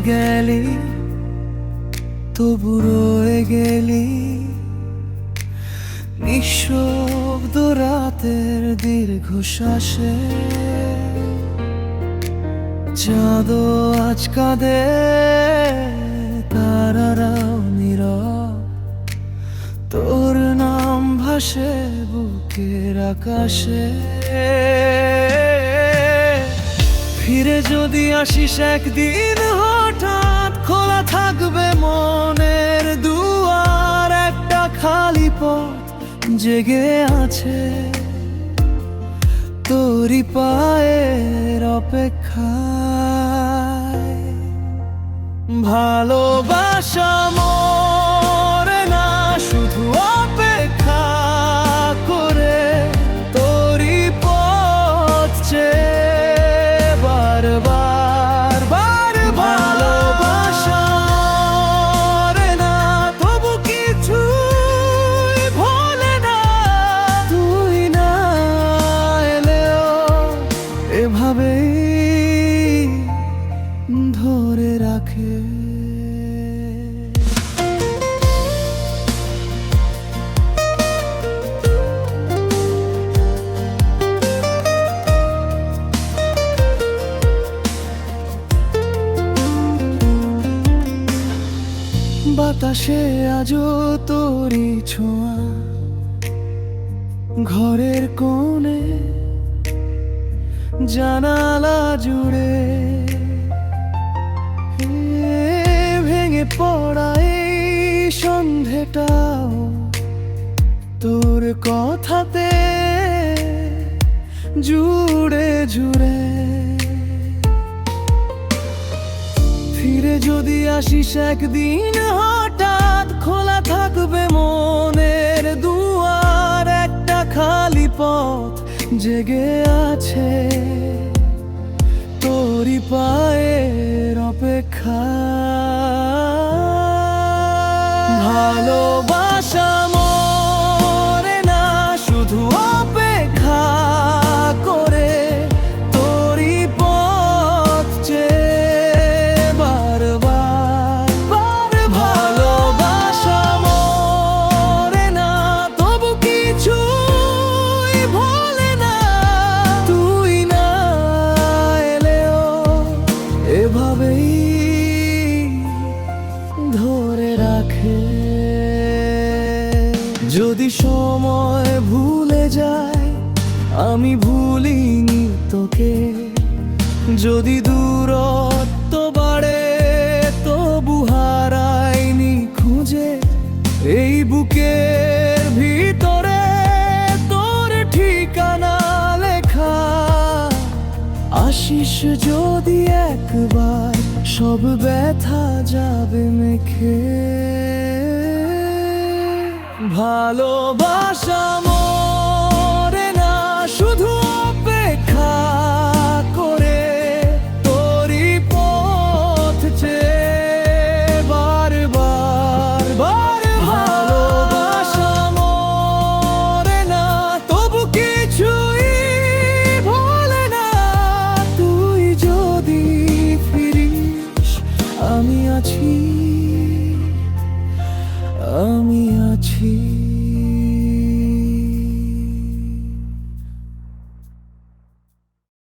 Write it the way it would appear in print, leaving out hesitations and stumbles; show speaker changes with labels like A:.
A: গেলি, তবু রয়ে গেলি নিঃশব্দ রাতের দীর্ঘশ্বাসে। চাঁদও আজ কাঁদে, তারারাও নীরব, তোর নাম ভাসে বুকের আকাশে। ফিরে যদি আসিস একদিন, হঠাৎ খোলা থাকবে মনের দুয়ার। একটা খালি পথ জেগে আছে তোরই পায়ের অপেক্ষায়। ভালোবাসা মরে না, শুধু অপেক্ষা করে তোরই পথ চেয়ে বারবার বার। ভালোবাসা মরে না, তবু কিছুই ভোলে না। তুই না এলেও এভাবেই ধরে রাখে। বাতাসে আজও তোরই ছোঁয়া, ঘরের কোণে জানালা জুড়ে। ভেঙে পড়া এই সন্ধেটাও তোর কথাতে জুড়ে জুড়ে। ফিরে যদি আসিস একদিন, হঠাৎ খোলা থাকবে মনের দুয়ার। একটা খালি পথ জেগে আছে তোরই পায়ের অপেক্ষা। ভালোবাসা মরে না, শুধু অপেক্ষা করে তোরই পথ চেয়ে বারবার বার। ভালোবাসা মরে না, তবু কিছুই ভোলে না। তুই না এলেও এভাবেই ধরে রাখে। যদি সময় ভুলে যায়, আমি ভুলিনি তোকে। যদি দূরত্ব বাড়ে, তবু হারাইনি খুঁজে। এই বুকের ভিতরে তোর ঠিকানা লেখা। আসিস যদি একবার, সব ব্যথা যাবে মেখে। ভালোবাসা মরে না, শুধু অপেক্ষা করে তোরই পথ চেয়ে বারবার বার। ভালোবাসা মরে না, তবু কিছুই ভোলে না। তুই যদি ফিরিস, আমি আছি, আমি আছি।